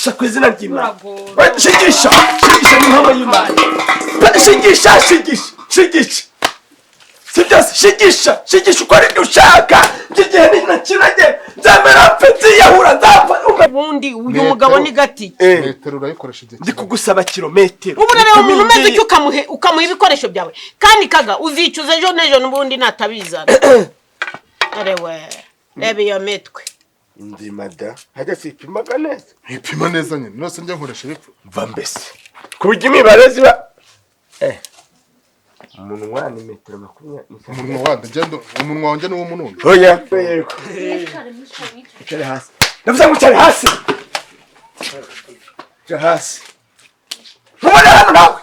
shigisha ku izina ry'Imana shigisha ni nk'ama y'Imana shigisha si byose shigisha uko ari byo ushaka igihe ninakinage nzamera mfite yahura nzapfa ubundi uyu mugabo ni gati metero urayikoresha igihe ndi kugusaba kilometero ubu rero umuntu umeze icyo ukamuha ibikoresho byawe kandi kaga uzicuza ejo n'ejo n'ubundi natabizana arewe reba iyo mitwe ndi mada hajya sipimaga neza ipima neza nyine nose njya nkoresha ibipfu mva mbese kubijya imibare ziba umunwa ni metero 20 umunwa wande gendo umunwa wanjye ni w'umunundo oya yego cyari hasi ndavuze ngo cyari hasi mubona hano nawe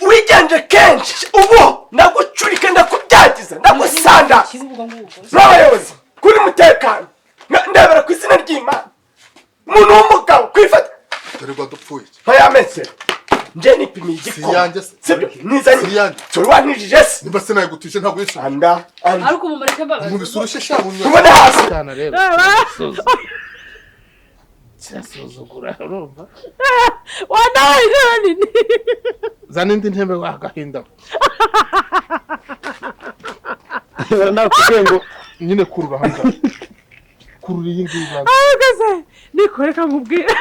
wigenje kenshi ubu ndagucurika ndakubyagiza ndagusanda n'abayobozi kuri mutekano ndabera ku izina ry'Imana umuntu w'umugabo kwifata dore dupfuye ntayametse nje nipimiye igikoma sibyo nizanye turi wanijije se nimba se nayo gutuje ntabwo yisho anda ariko mumureke mbaga mu bisurushe shamu ubona hasi cyane rero cyasuzugura urumva wanayirani zana indi ntebe wagahinda nakubwiye ngo nyine kurura hanga kurura iyi ngiyi banga ahagaze nikoreka nkubwira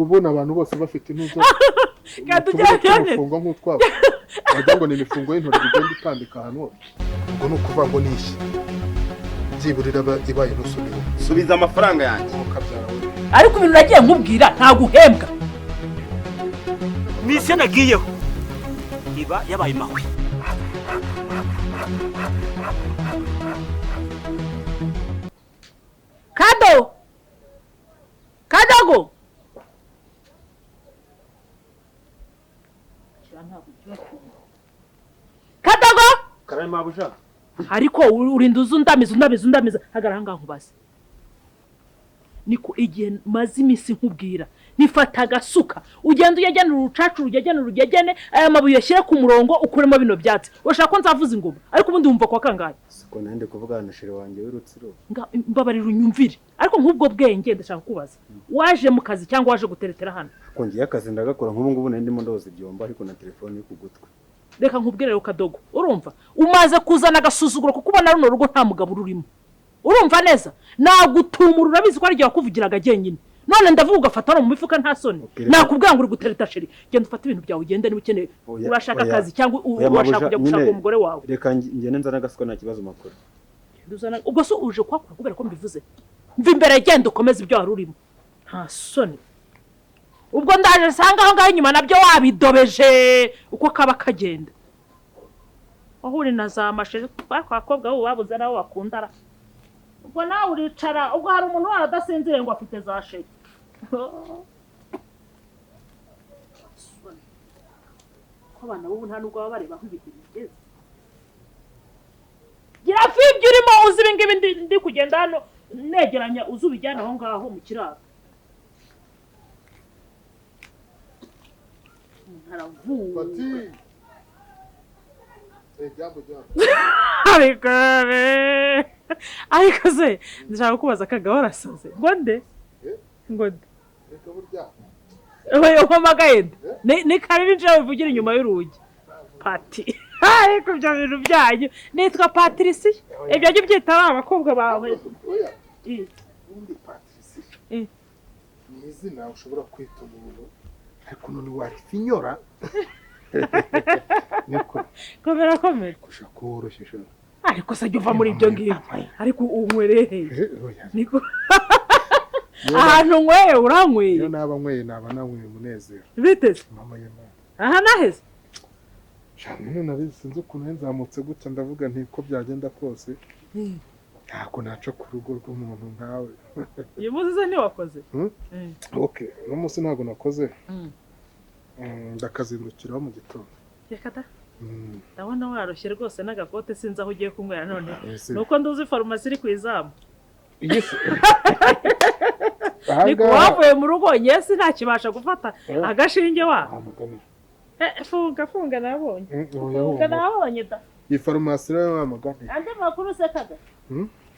ubona abantu bose bafite intuzo gatujyanye fungo nk'utwabo wagira ngo ni imifungo y'intoryi igenda itambika ahantu hose ubwo ni ukuvuga ngo nishi byiburira ibaye ntusubire subiza amafaranga yanjye ariko ibintu nagiye nkubwira ntago uhembwa mise nagiyeho iba yabaye mahwe Kadogo karame mabuja ariko urinda uzundamiza hagaranga nkubaze niko igihe maze imisi nkubwira nifata agasuka ugenda uyagenera urucacu urugegene aya mabuye yashyira ku murongo ukuremo bino byatsi urashaka ko nzavuza ingoma ariko ubundi wumva kwa kangahe siko nande kuvugana na shire wanjye w'irutsiro mbabarira unyumvire ariko nk'ubwo bwenge ndashaka kubaza waje mu kazi cyangwa waje guteretera hano kongiye akazi ndagakora nk'ubu ngubu nandi mo ndoza ibyomba ariko na telefone yo kugutwa reka nkubwire rero Kadogo urumva umaze kuzana agasuzuguro kuko ubona runo rugo nta mugabo ururimo urumva neza nagutumura urabizi ko ari gihe wakuvugiraga genyine none ndavuga ugafata no mu mifuka nta soni nakubwira ngo uri gutereta sheri genda ufata ibintu byawe ugende niba ukeneye urashaka akazi cyangwa urashaka kujya gushaka umugore wawe reka ngene nzana agasiko nta kibazo makuru ubwo so uje kwakura kubera ko mbivuze mva imbere genda ukomeza ibyo wari urimo nta soni ubwo ndaje sanga aho ngaho inyuma nabyo wabidobeje uko kaba kagenda aho uri na za masheri twakobwa bo babuze naho bakundara ubwo nawe uricara ubwo hari umuntu waradasinzire ngo afite za sheri ko bana bo nta nubwo baba bareba aho ibintu bigeze gira fibyo urimo uzi ibingibi ndi kugenda hano negeranya uzubijyana aho ngaho mu kiraro ariko se ndashaka kubaza Kagabo arasaze ngo nde oya mpamagaye ni kariri nje uvugira inyuma y'urugi pati ariko ibyo bintu byanyu nitwa Patricia ibyo byo byitaba abakobwa bawe undi Patricia ni izina ushobora kwita umuntu ariko none warifinyora niko komera kusha koroshye sha ariko se uva muri ibyo ngibyo ariko unywereye niko ahantu nyweye uranyweye iyo naba nyweye naba nanyweye umunezero biteze mama y'Imana aha naheze cyane nari sinzi ukuntu nzamutse gutya ndavuga nti ko byagenda kose ntako naca ku rugo rw'umuntu nkawe iyo muzize ni wakoze okay no munsi ntago nakoze ndakazindukiraho mu gitondo reka da ndabona warushye rwose n'agakote sinzi aho ugiye kunywera none nuko nduzi farumasi iri ku izamu niko wavuye mu rugo nyesi ntakibasha gufata agashinge wawe funga nabonye da iyi farumasi rero wamagane ande makuru se Kaga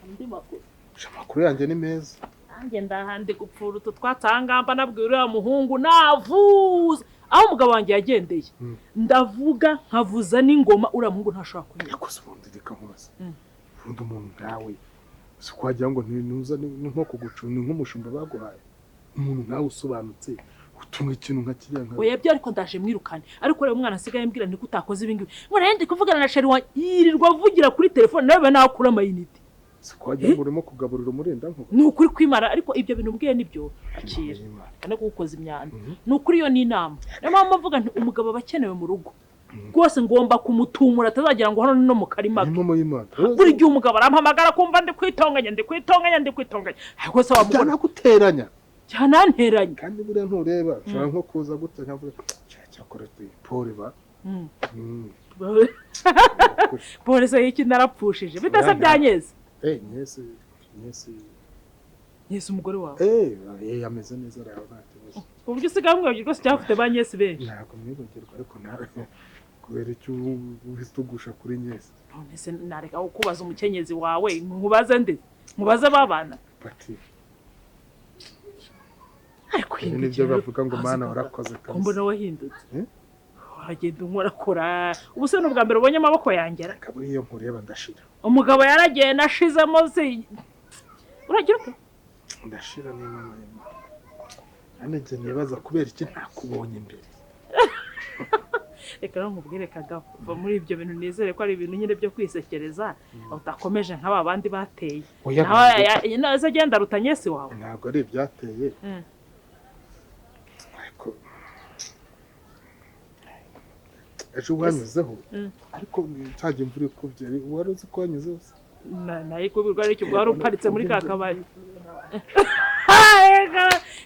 andi makuru amakuru yanjye ni meza. nanjye ndahandi gupfura utu twatangamba nabwira uriya muhungu navuza aho umugabo wanjye yagendeye ndavuga nkavuza n'ingoma uriya muhungu ntashobora kunyura. Yakoze ubundi reka nkubaze. Ubundi umuntu nkawe si kwagira ngo ntuza ni nko kugucuna nk'umushumba baguhaye. Umuntu nkawe usobanutse utunga ikintu nka kiriya nka. Oya byo ariko ndaje mwirukane ariko rero umwana asigaye mbwira nti kutakoze ibingibi. Mwana ndi kuvugana na sheri wa yirirwa avugira kuri telefone nawe nakura amayinite. Si kwagira ngo urimo kugaburira umurenda nko. Ni ukuri kwimara ariko ibyo bintu mbwiye nibyo akira. Kana kugukoza imyanda. Ni ukuri yo ni inama. Niyo mpamvu mvuga nti umugabo bakenewe mu rugo. Rwose ngomba kumutumura atazagira ngo hano no mu karima. Imamo y'Imana. Buri gihe umugabo arampamagara kumva ndi kwitonganya. Ariko se wamugona naguteranya. Cyananteranya. Kandi buriya ntureba ushobora nko kuza gutya nkavuga cyakora Paul ba. Polisi y'iki narapfushije bidasa byanyeze. Nyese umugore wawe. Ameze neza rero ntakibazo. Uburyo usigaye mwabyo rwose cyafite ba nyese benshi. Ntabwo mwibagirwa ariko nawe kubera icyo uhita ugusha kuri nyese. None se nareka kubaza umukenyezi wawe nkubaze nde? Nkubaze babana. Pati. Ariko nibyo bavuga ngo mana warakoze kabisa. Mbona wahindutse. Wagenda unkorakora. Ubu se n'ubwa mbere ubonye amaboko yangera. Kaburi iyo nkureba ndashira. Umugabo yaragiye nashizemo se. Uragira uko? Ndashira ni mama y'Imana. Anege nibaza kubera iki ntakubonye imbere. Reka nkubwire kagabo va muri ibyo bintu nizere ko ari ibintu nyine byo kwisekereza utakomeje nk'aba bandi bateye. Nawe agenda rutanyesi wawe. Ntabwo ari ibyateye. Ariko ejo wanyuzeho ariko cyaje imvura ikubyeri wari uzi ko wanyuzeho. Naye kubirwa ari cyo bwari uparitse muri kakabari.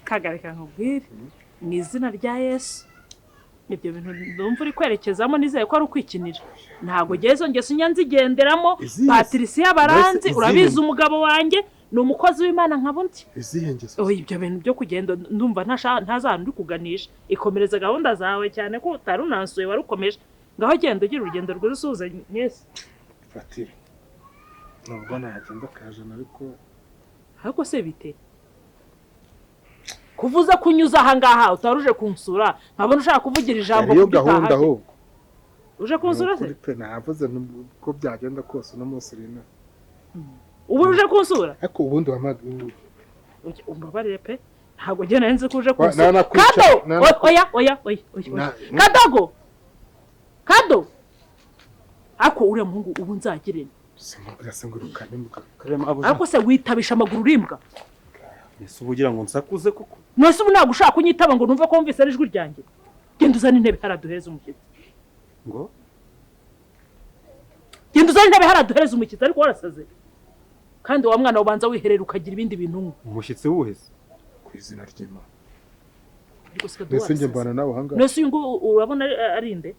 Kagareka nkubwire mu izina rya Yesu. Ibyo bintu ndumva uri kwerekezamo nizeye ko ari ukwikinira. Ntago gezo ngeso nyanzigenderamo. Patricia Baranzi urabiza umugabo wanjye ni umukozi w'Imana nkabundi. Izihengezo. Ibyo bintu byo kugenda ndumva ntazana ndi kuganisha. Ikomereza gahunda zawe cyane ko utarunansuye warukomeje. Ngaho genda ugira urugendo rw'usuza Yesu. Fatira. Nubwo nagenda kajana ariko se bite? Kuvuza kunyuza aha ngaha utaruje kunsura nkabona ushaka kuvugira ijambo ku gahunda ahubwo. Uje kunsura se? Navuze ko byagenda kose no munsi rina. Ubu uje kunsura? Ariko ubundi wamaguru. Umbabarire pe ntago je nari nzi ko uje kunsura. Kado! Oya. Kadogo! Kado! Ako uriya muhungu ubu nzagirene. Singurukane muka. Ariko se witabisha amaguru rimbwa. Yesu ubugira ngo nsakuze kuko. Nose ubu ntago ushaka kunyitaba ngo numve ko mvise ijwi ryanjye. Genda uzana intebe haraduhereza umushyitsi. Ngo? Genda uzana intebe haraduhereza umushyitsi ariko warasaze. Kandi wa mwana ubanza wiherera ukagira ibindi bintu. Umushyitsi wuheze ku izina ry'Imana. Nese nge mbana nawe hanga. Nese uyu urabona ari inde?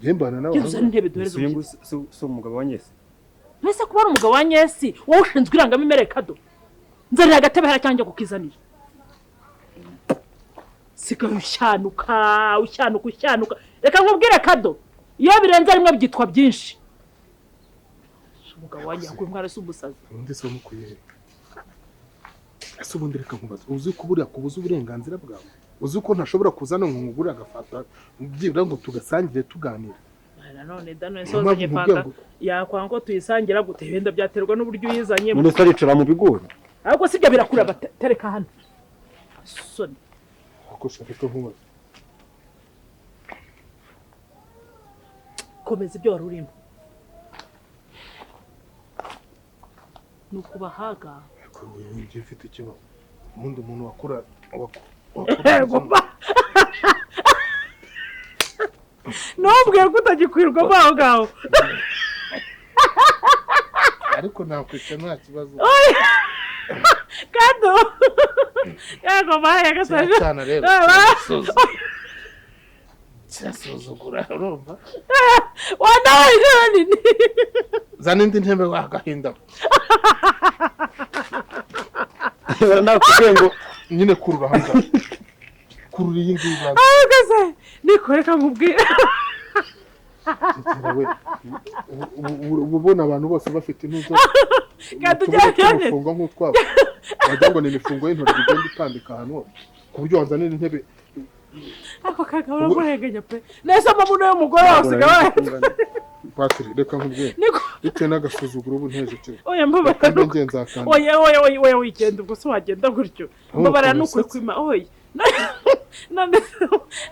Nge mbana nawe. Genda uzana intebe duhereza umushyitsi. So umugabo wa Nyesi. Nese kuba ari umugabo wa Nyesi wowe ushinzwe irangamo imere Kado. Nzanira agatebe haracyanje kukizanira. Sika ushyanuka. Reka nkubwire Kado. Iyo birenze rimwe byitwa byinshi. Umugabo wanjye yakuri mwara subusaza. Undi so mukuye. Asubundi reka nkubaza. Uzi kubura kubuza uburenganzira bwawe. Uzi ko ntashobora kuzana nkugura agafata byibura ngo tugasangire tuganira. None dano soze fanta yakwango tuyisangira gute benda byaterwa n'uburyo uyizanye. None se aricara mu bigori. Ariko sibyo birakura batereka hano. Soni. Uko shaka ko nkubaza. Komeza ibyo warurimo. Nukubahaga. Ko ngiye mfite ikibazo. Umuntu wakura Nubwira ko utagikwirwa baho gaho. Ariko nakwica nta kibazo. Kado. Yago baya gasaje. Cyane rero. Cyasuzugura urumva? Wanawe nini? Zana indi ntebe wagahinda. Nakubwiye ngo nyine kurura hanga. Kurura iyi ngiyi. Agase nikoreka nkubwira. ubu ubona abantu bose bafite intuzo Gatujyane ufunga nk'utwabo wagira ngo ni imifungo y'intoryi igenda itambika ahantu hose ku buryo wanzanira intebe ako kagabo uragurenganya pe neza amabuno y'umugore wose gabaye Patiri reka nkubwire bitewe n'agasuzuguro ubu nteje cyo oya mbabara oya wigenda ubwo se wagenda gutyo mbabara n'ukuri kwima oya none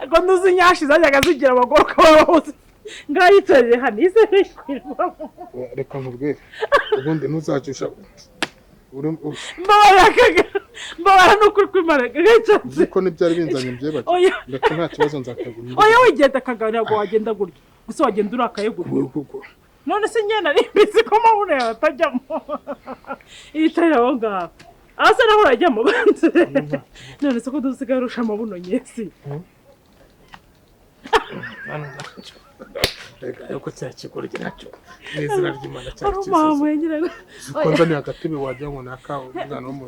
ngo ntuzi nyashi zajyaga zigira abagore ukaba bose ngayicaye hano ise reka nkubwire ubundi ntuzajisha mbabara n'ukuri kwima gayicaye ziko n'ibyari binzanye mbyebaje ndetse nta kibazo nzakagura oya wigenda kagabo ntabwo wagenda gutyo gusa wagenda urakaye gutyo none se nyene ari mbizi ko mabuno yawe atajyamo yicaye aho ngaho asa naho urajyamo banze none se ko dusigaye urusha amabuno nyesi yuko cyakigura nacyo n'izina ry'Imana cyakigura mama yenyine ukonza ni agatebe wajya ngo nakawe umwana wo mu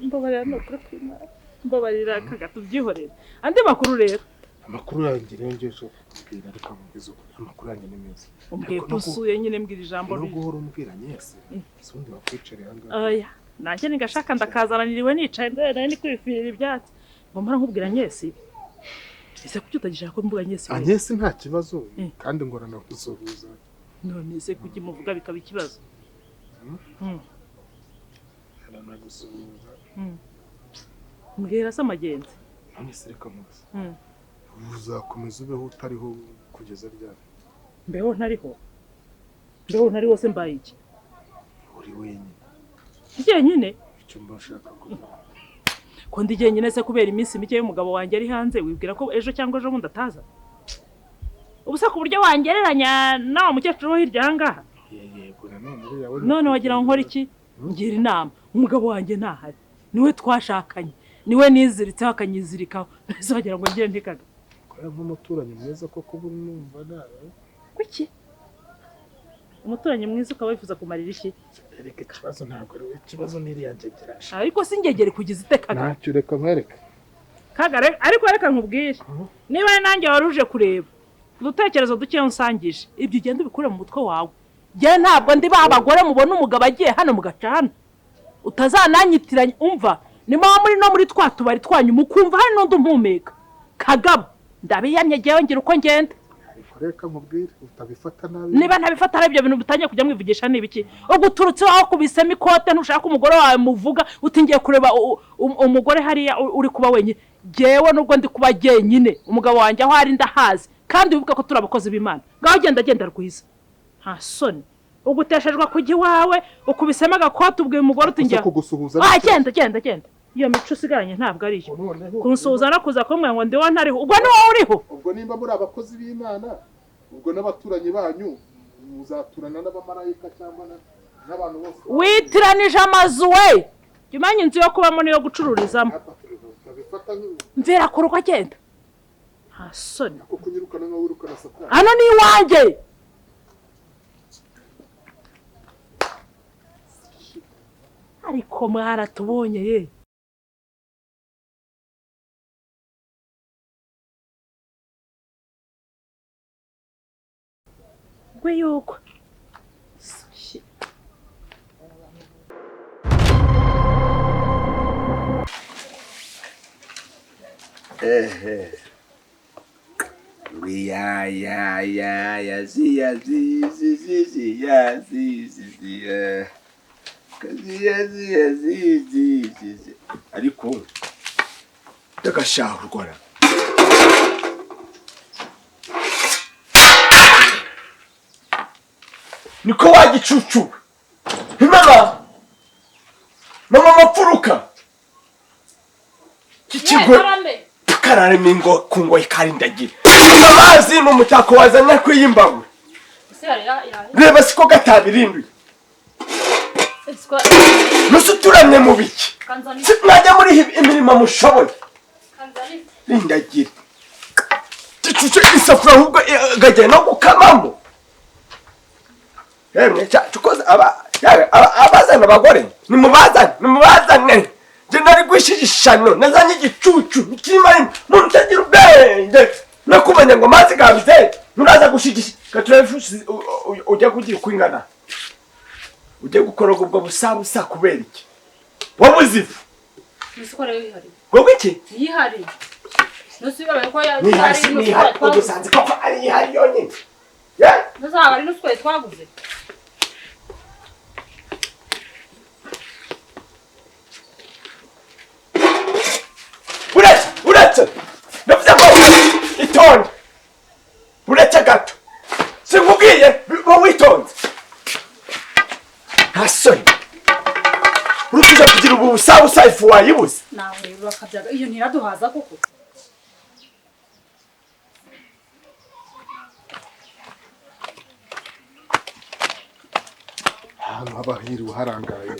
mbabarira no kuri kwimana mbabarira kagatu byihorera andi makuru rero amakuru yanjye rero ngeje kubwira ariko mugizo amakuru yanjye ni meza umbwiye kusuye nyine mbwira ijambo ryo guhora umbwira nyese sundi wakwicare hanga oya nanjye nigashaka ndakazananiriwe nicaye ndere ni kwifirira ibyatsi ngomara nkubwira nyese ese kuki utagishaka ko mbuga nyese anyese nta kibazo kandi ngorana kuzohuza none se kuki muvuga bikaba ikibazo ana gusuhuza mbwira se amagenzi none se reka muzi uzakomeza ubeho utariho kugeza ryari mbeho ntariho se mbaye iki uri wenyine njyenyine icyo mbashaka kuvuga ko ndi jyenyine se kubera iminsi mike y'umugabo wanjye ari hanze wibwira ko ejo cyangwa ejo bundi ataza ubusa ku buryo wangereranya nawe mukecuru wo hirya ahangaha yego nanone none wagira ngo nkora iki ngira inama umugabo wanjye ntahari niwe twashakanye niwe niziritseho akanyizirikaho nese wagira ngo ngire ntikaga nk'umuturanyi mwiza ko kuba numva nawe kuki umuturanyi mwiza ukaba wifuza kumarira iki reka ikibazo ntabwo ari ikibazo n'iriya njegera ariko singegere kugiza itekaga ntacyo reka nkwereke kagare ariko reka nkubwire niba ari nanjye wari uje kureba udutekerezo duke unsangije ibyo ugenda ubikure mu mutwe wawe njye ntabwo ndi babagore mubona umugabo agiye hano mugacana utazananyitiranya umva ni muri no muri twa tubari twanyu mukumva hari n'undi mpumeka kagabo ndabiyamye ngewe ngira uko ngenda reka nkubwire utabifata nabi niba ntabifata ari ibyo bintu bitangiye kujya mwivugisha n'ibiki uguturutse aho kubisema ikote ntushaka umugore wawe muvuga utingiye kureba umugore hariya uri kuba wenyine ngewe nubwo ndi kuba jyenyine umugabo wanjye aho ari ndahazi kandi wibuke ko turi abakozi b'Imana ngaho genda rwiza nta soni uguteshejwe kujya iwawe ukubisema agakote ubwiye umugore utingiye kugusuhuza genda iyo mico usigaranye ntabwo ari yo kunsuhuza no kuza kumwe ngo ndiho ntariho ubwo ni wowe uriho ubwo nimba muri abakozi b'Imana ubwo n'abaturanyi banyu muzaturana n'abamarayika cyangwa n'abantu bose witiranije amazu we jya umenya inzu yo kubamo niyo gucururizamo mvira ku rugo agenda nta soni kunyirukana nkaho wirukana satani hano ni iwanjye ariko mwaratubonye ye gwe yuko ariko ndagashahurwa niko wagicucu mama mapfuruka kikigwe karareme ngo kungoye karindagira amazi mu mutako wazanye kwiyimbawe reba siko gatabirindwi nusuturamye mu biki mwajya muri imirimo mushoboye rindagira gicucu isafura ahubwo gajya no gukamamo yemwe tukoze abazana abagore nimubazane je nari gwishishishano nazanye igicucu nikimari muntu tagira ubwenge nakumenya ngo mazi gabize nuraza gushigisha Katrefusi ujya kugira kwingana. Ujya gukoroga ubwo busabusa kubera iki? Wabuzifu. Nisukore yihari. Gogo iki? Yihari. Nusubira ko ya Ni hari udusanze ko ari hari yonyine. Ya? Nuzaba ari nusukore twaguze. Uretse. Navuze ko itonde. Uretse gato. Sinkubwiye bo witonze. Hasoni. Urukije kugira ubu busabusa ifu wayibuze. Nawe rero bakabyaga iyo ntiraduhaza koko. ahantu haba hiriwe harangaye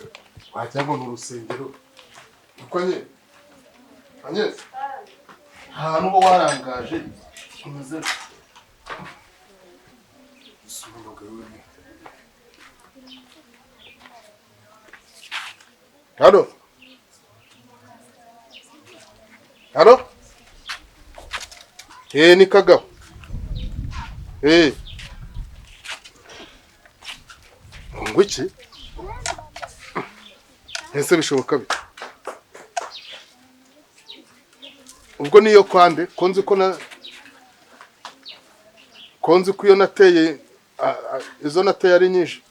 wajya ngo ni urusengero uko nye ahantu uba warangaje umeze halo ni Kagabo ngo iki ese bishoboka bite ubwo niyo kwande konzi ko iyo nateye izo nateye ari nyinshi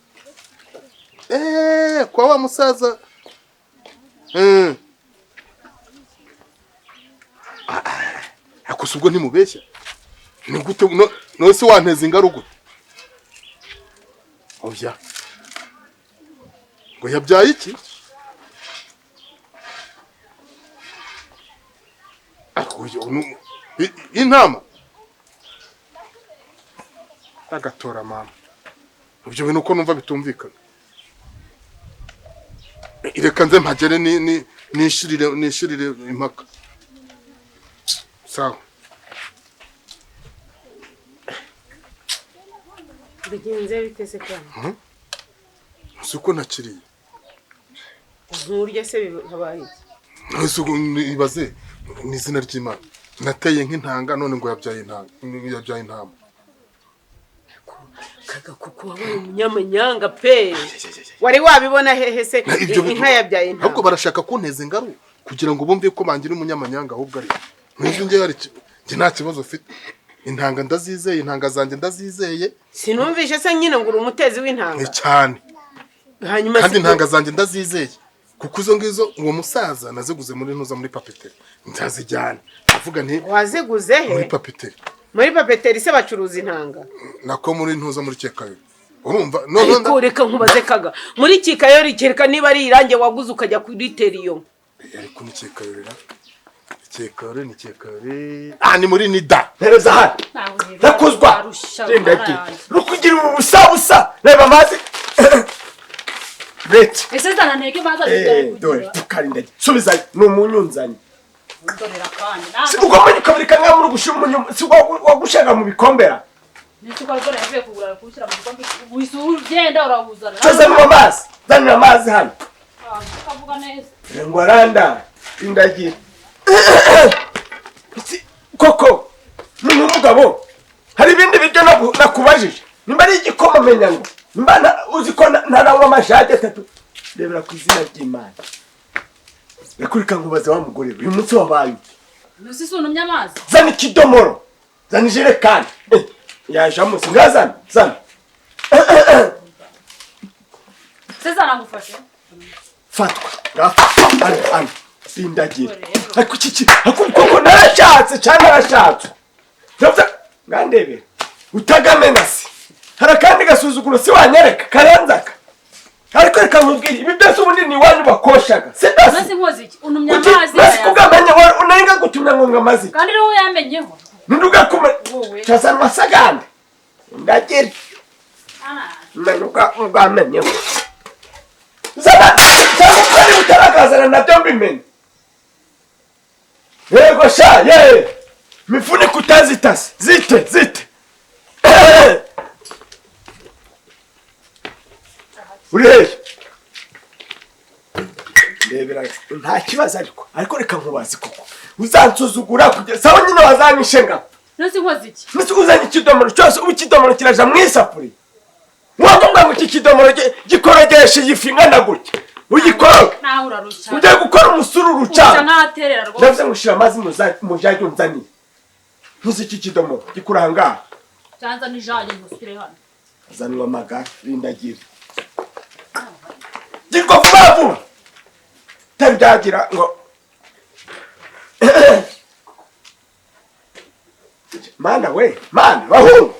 kwa wa musaza akoze ubwo ntimubeshya ni gute no se wanteza ingarugu oya ngo yabyaye iki intama agatora mama ibyo bintu uko numva bitumvikana reka nze mpagere nishirire impaka sawa bigenze bitese kana suko nakiriye nturye se habaye suko nibaze ni izina ry'Imana nateye nk'intanga none ngo yabyaye intama Kaga kuko wabaye umunyamanyanga pe wari wabibona hehe se inka yabyaye intama ahubwo barashaka kunteza ingaru kugira ngo bumve ko bangira umunyamanyanga ahubwo ari nje nge nta kibazo ufite intanga ndazizeye intanga zanjye ndazizeye sinumvishe se nyine ngo umutezi w'intanga cyane hanyuma kandi intanga zanjye ndazizeye kuko izo ngizo uwo musaza naziguze muri papeteri nzazijyana avuga nti waziguze he muri papeteri se bacuruza intanga nako muri Kikayori urumva ariko reka nkubaze Kaga muri Kikayori kereka niba ari irange waguze ukajya kuri teriyo ariko ni Kikayori ni Kikayori ni muri Nida Hereza hano nakuzwa ndendaki rukugira ubu busabusa reba mazi Bete ese zana ntege baza dore tukarinde subiza n'umunyunzanye ndorera kandi ugomba kukaburika nka muri gushira umunyuma si wagushaga mu bikombera nisuko ariko yavuye kugura kushyira mu gikombe wisuru genda urabuzana zanira amazi hano ukavuga neza ngo aranda indagira koko n'umugabo hari ibindi biryo nakubajije nimba ari igikoma menya ngo nimba uzi ko ntaranywa amashage atatu rebera ku izina ry'Imana yakurika ngubaze wa mugore uyu munsi wabaye nusi sunumye amazi zana ikidomoro zana ijerekani yaje amusi ngazana zana Sezana ngufashe fatwa ngafa ani sindagira ariko iki akubwo narashatse cyane narashatse ndavuga ngandebe utagamenasi harakandi gasuzuguro si wanyereka karanzaka ariko reka nkubwire ibi byose ubundi ni wanyu bakoshaga sindasi nasi nkoze iki unumye amazi nasi kugamenye unenga gutumya ngo ngamazi kandi rero yamenyeho nduga kuma cyazana masaganda ndagira nanuka ngamenyeho zana kari utaragazana nabyo mbimenye yego sha mifuniko utazitase zite ureye ndebera nta kibazo ariko reka nkubazi koko uzansuzugura kugeza aho nyine wazanyishenga Nasi nkoze iki? Nasi uzanye ikidomoro cyose ubu ikidomoro kiraja mu isafuri. Wakumva ngo iki kidomoro gikorogesha ifi ngana gutya. Uyikora. Naho urarushya. Ujye gukora umusururu cyane. Uca nkaterera rwose. Ndavuze ngushira amazi mujyaje unzani. Ntuzi iki kidomoro gikuranga. Cyanza nijaje musire hano. Zanwa maga rindagira. Giko vuba. Tabyagira ngo Mana we, mana bahu.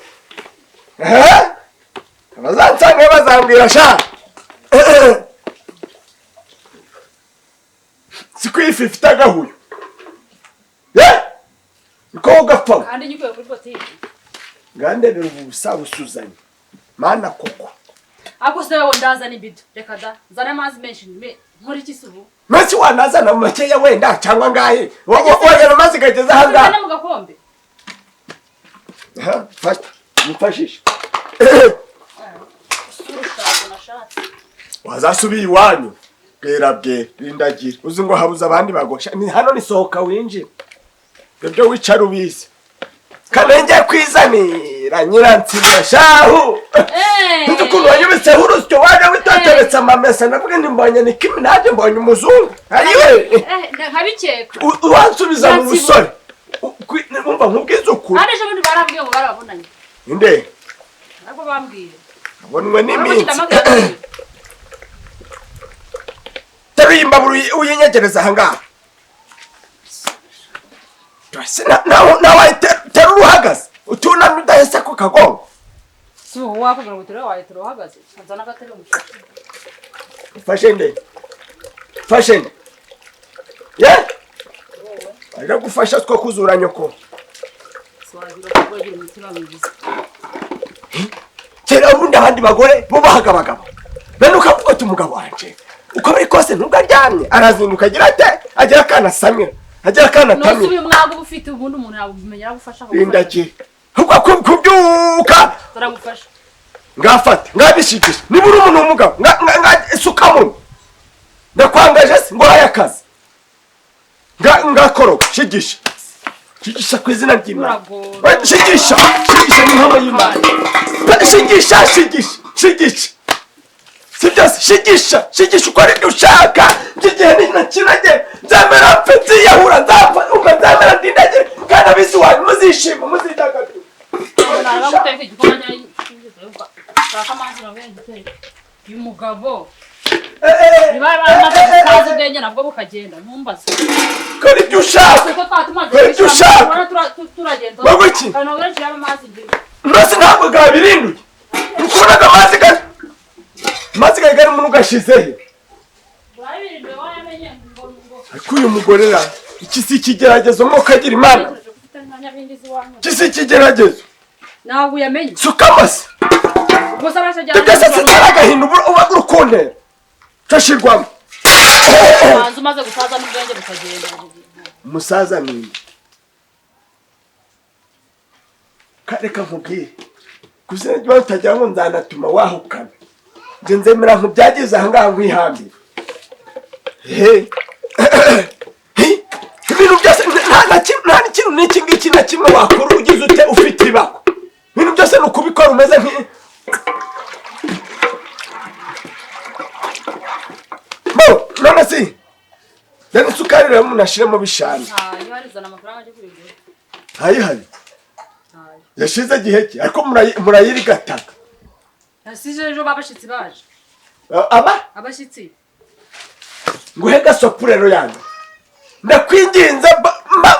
Abazansanga bazambwira sha. Sikwififita gahuyo. Niko gapfa. Kandi nyikuye kuri botike. Ngandebera ubusa busuzanye. Mana koko. Ako se wewe ndazana ibido. Reka da. Zana amazi menshi nkora iki subu? Masi wanazana mu makeya wenda cyangwa ngahe. Wagera amazi gageza hanga. Zana mu gakombe. Fata. Mufashisha. Wazasubiye iwanyu. Bwe rindagira. Uzi ngo habuza abandi bagosha. Ni hano nisohoka winjira. Byo wicara ubizi. Kanenge kwizanira nyirantsira shahu. Ndukuntu wanyubitse urusyo waje witoteretse amamesa navuga ndimbonye ni kimi naje mbonye umuzungu. Ayiwe. Nkabikeka. Wansubiza mu busore. Numva nkubwiza ukuri. Kandi ejo bundi barambwiye ngo barabonanye. Inde. Nako bambwiye. Abonwe n'iminsi. Tari imbaburu uyinyegereza hanga. Nawe tera uruhagaze utunamye udahese ku kagongo. Si wowe wakugira ngo tere wawe tere uhagaze nzana agatebe mu cyaro. Fashe nde ye ari gufasha two kuzura nyoko. Swagira kugira imitima myiza. Tera ubundi abandi bagore bo bahaga abagabo bene ukavuga ati umugabo wanje uko bari kose ntugaryamye arazinduka agira ate agira kana samira agira kana tamye. Nusubiye mwago bufite ubundi umuntu yabumenyera gufasha ko. Indaki huko kubyuka taragufasha. Ngafate ngabishikisha nibura umuntu umugabo sukamu ndakwangaje se ngo hayakaze ngakoro shigisha kwizina ry'Imana shigisha ni nkama y'Imana shigisha sibyose shigisha uko ari ushaka gigihe ninakirage nzamera mfite yahura nzapfa ukazamera ndindage kandi abisi wanyu muzishima muzidagadura. Naraguteka igikona cy'akamanzi giteka y'umugabo. Niba bamaze gusaza ubwenge nabwo bukagenda ntumbaze. Kora ibyo ushaka. Kora ibyo ushaka. Turagenda. Baguki. Kana urenje amazi ngiye. Nose ntabwo gabirinduye. Ukunaga amazi gari mu gashize he. Babirinduye wayamenye ngo. Ariko uyu mugore ra iki si ikigeragezo mo kagira Imana. Iki si ikigeragezo. Ntabwo yamenye. Sukamase. Gusa arashajya. Byose sitaragahinda urukundo. Tashirwamo. Manzu maze gusaza n'ubwenge bukagenda. Musaza nini. Kareka nkubwire. Kuzina jwa utajya ngo nzanatuma wahukana. Nje nzemera nkubyagize ahangaha nkwihambi. Ibintu byose nta kintu n'iki ngiki na kimwe wakora ugize ute ufite ibako. Ibintu byose nukubikora umeze none si dani sukari rero munashiremo bishana. Yibarizana amafaranga aje kurigura. Hari yashize gihe ki ariko murayirigataka. Yasije ejo babashitsi baje. Abashitsi nguhe gasopurero yanjye ndakwinginze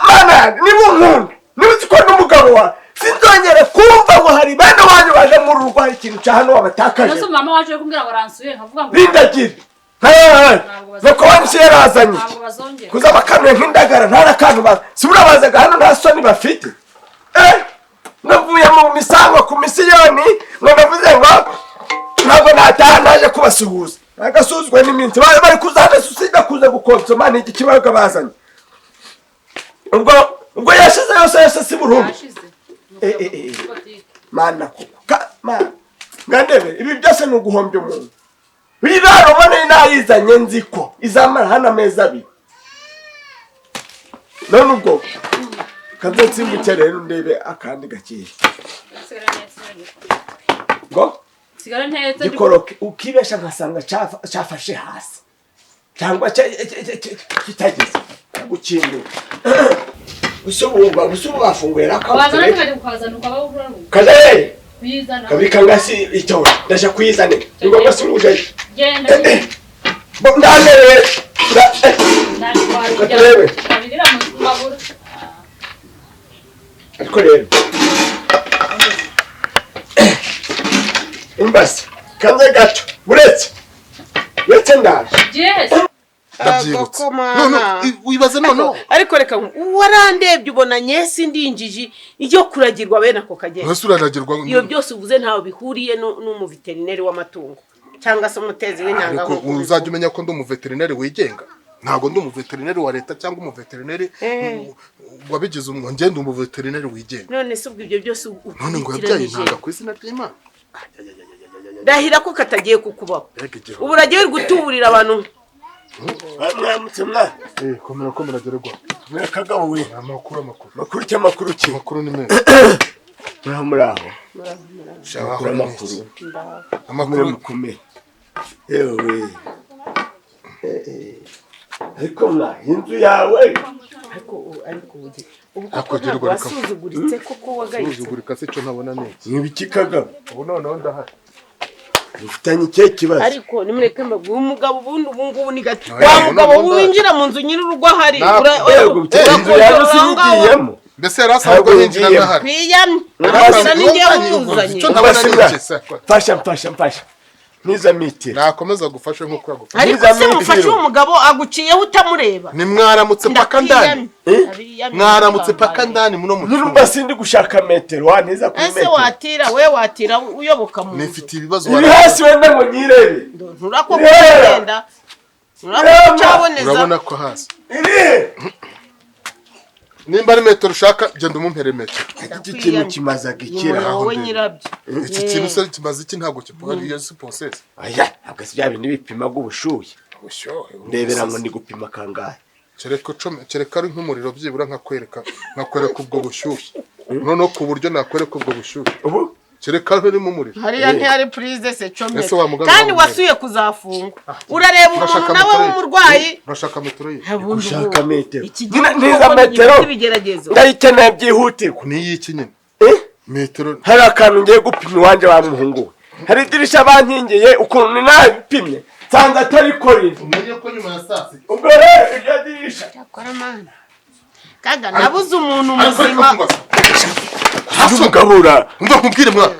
mana niba unkunda niba uzi ko n'umugabo wawe sinzongere kumva ngo hari bene wanyu baje mu rugo hari ikintu cya hano wabatakaje. Nose mama waje kumbwira ngo ransuye nkavuga ngo Rindagira nuko wansi yarazanye kuza bakanuye nk'indagara ntarakantu sibura bazaga hano nta soni bafite. Navuye mu misango ku misiyoni ngo navuze ngo ntabwo nataha naje kubasuhuza agasuzwe n'iminsi bari kuzana susida kuza gukonsoma n'iki kibaga bazanye ubwo yashize yose si burundu. Mana kuka ngandebe ibi byose ni uguhombya umuntu. Biraro bane nayizanye nziko izamara hana meza abi none ubwo kaze nsimbuke rero ndebe akandi gakiye ngo sigara ntetse gikoroke ukibesha nkasanga cyafashe hasi cyangwa kitageze gukindura gusubu bafunguye wazana tukajya kukazana ukaba uvura kaze kuyizana kabika ngasi icyo ndaje kuyizane ngo ngasi uje genda ndandere ndandere abidira mu maburu ariko rero imbasi kaze gato uretse ndaje yes ndabyibutse none wibaze none ariko reka warandebye ubona nyesi ndinjiji iyo kuragirwa bene ako kagenda wese uraragirwa iyo byose uvuze ntaho bihuriye n'umuveterineri w'amatungo cyangwa se umutezi w'intanga ariko uzajya umenya ko ndi umuveterineri wigenga ntabwo ndi umuveterineri wa leta cyangwa umuveterineri wabigize ngende umuveterineri wigenga none se ubwo ibyo byose none ngo yabyaye intanga ku izina ry'Imana ndahira ko katagiye kukubaho ubu uragiye gutuburira abantu mwamutse mwana komera gererwa mwakagabo we amakuru cy'amakuru ki amakuru ni meza muraho shaka amakuru mukomeye yewe ariko mwa inzu yawe ariko ubu wasuzuguritse koko wagayitse uzugurika se cyo ntabona neza n'ibiki kagabo ubu noneho ndahari ufitanye icyo kibazo ariko nimureke mbabwire umugabo ubundi ubu ngubu ni gato wa mugabo winjira mu nzu nyiri urugo ahari inzu yawe usibugiyemo mbese yari asanzwe yinjira n'ahari kwiyamye urabona n'ingiye wumuzanye mfasha niza mitiro nakomeza gufasha nk'uko yagufasha ariko se mufashe uwo mugabo aguciyeho utamureba ni mwaramutse paka ndani mwaramutse paka ndani muno mu nyirumba sindi gushaka metero waniza ku metero ese watira uyoboka mu nifite ibibazo uri hasi wenda ngo nyirebe nturako kugenda nturako cyaboneza urabona ko hasi iri nimba ari metero ushaka genda umumpere metero iki kintu kimaza gikira wowe nyirabyo iki kintu se kimaze iki ntabwo kipora iyo si process aya ntabwo si bya bintu bipima gubushuye ndebera ngo ndi gupima kangahe kereka ari nk'umuriro byibura nkakwereka ubwo bushyushye noneho ku buryo nakwereka ubwo bushyushye ubu kereka harimo umuriro hariya ntihari purize se comere Ese wa muganga kandi wamubwira. wasuye kuzafungwa urareba umuntu nawe w'umurwayi urashaka metero ye ushaka metero iki niza metero ibigeragezo ndayikeneye byihutirwa niyiki nyine metero hari akantu ngiye gupima iwanje wa muhungu hari idirisha bankingiye ukuntu ni nabipimye nsanze atari korira umenye ko nyuma ya saa sita ubwo rero iryo dirisha yakora mana kaga nabuze umuntu muzima umugabura umva nkubwire mwana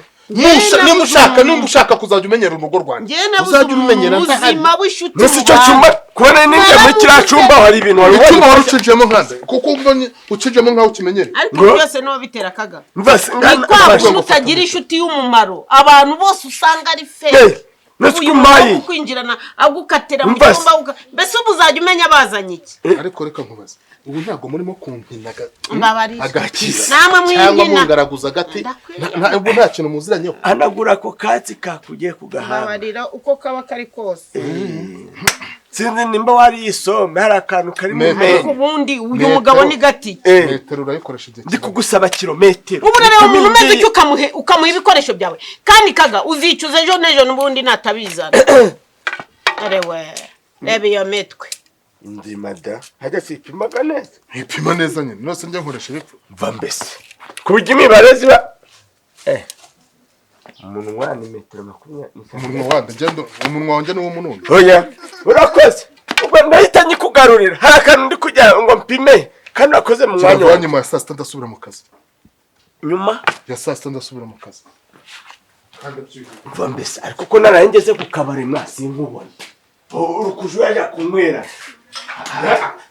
nimba ushaka kuzajya umenyera urugo rwanjye njye nabuze umuntu muzima w'inshuti mbese icyo cyumba kubona ninjye muri kiriya cyumba hari ibintu wari icyumba wari ubona ucijemo nkande kuko mbonye ucijemo nkaho ukimenyere ariko byose niwo bitera kaga mvase ni kwa kuntu utagira inshuti y'umumaro abantu bose usanga ari fake uyu muntu kwinjirana agukatira mu cyumba mbese ubu uzajya umenya bazanye iki ariko reka nkubaze ubu ntabwo murimo kumpinaga mbabarira agakira namwe cyangwa mwingina mungaraguza agati ubu nta kintu muziranyeho anagura ako katsi kakugiye ku gahanga mbabarira uko kaba kari kose sinzi nimba wari yisombe hari akantu kari mu ariko menyo ubundi uyu mugabo ni gati metero urayikoresha igihe ndi kugusaba kilometero ubu rero umuntu umeze icyo ukamuha ibikoresho byawe kandi kaga uzicuza ejo n'ejo n'ubundi natabizana arewe reba iyo mitwe ndima da hajya sipimaga neza ipima neza nyine nose njya nkoresha ibipfu mva mbese ku buryo imibare ziba umunwa ni metero 20 umunwa wanjye ni uw'umununi oya urakoze ubwo ndahita nyikugarurira hari akantu ndi kugira ngo mpime kandi urakoze mu mwanya cyangwa nyuma ya saa sita ndasubira mu kazi nyuma ya saa sita ndasubira mu kazi mva mbese ariko ko naraye ngeze ku kabari mwasi nkubona uri kujya kunywera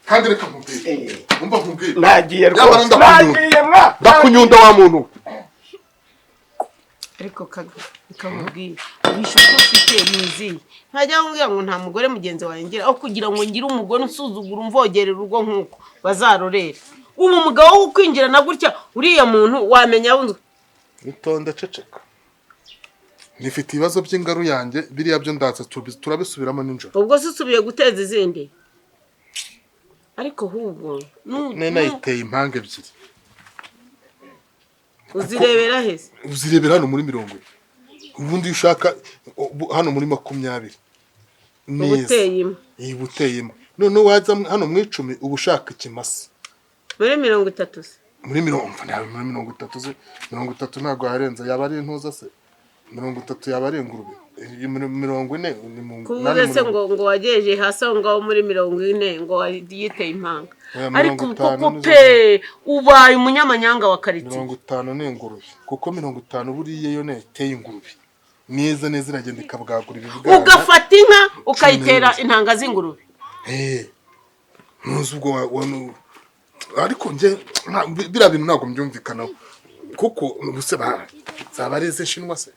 kandi reka nkubwire umva nkubwire nagiye rwose nagiye mwa ndakunyunda wa muntu ariko kaga ikamubwira ibishuko ufite niziye ntajya ngira ngo nta mugore mugenzi wawe ngira aho kugira ngo ngire umugore usuzugura umvogere urugo nkuko bazarorera ubu mugabo wo kwinjirana gutya uriya muntu wamenya wunzwe bitonde ceceka nifite ibibazo by'ingaru yanjye biriya byo ndatse turabisubiramo nijoro ubwo se usubiye guteza izindi ariko hubwo nayiteye impanga ebyiri uzirebera hese uzirebera hano muri 40 ubundi ushaka hano muri 20 ubuteyemo buteyemo none waza hano mu 10 uba ushaka ikimasa muri 30 se muri 30 30 ntago harenza yaba ari intuza se 30 yaba ari ingurube 40 ni mu kubese ngo wageje hasi ngaho muri 40 ngo yiteye impanga ariko koko pe ubaye umunyamanyanga wa kariti 50 ni ingurube kuko 50 buriye yo neteye ingurube neza iragenda ikabwagura ibibwana ugafata inka ukayitera intanga z'ingurube nuzi ubwo ariko nje bira bintu ntago mbyumvikanaho kuko ubuse zabareze shinwa se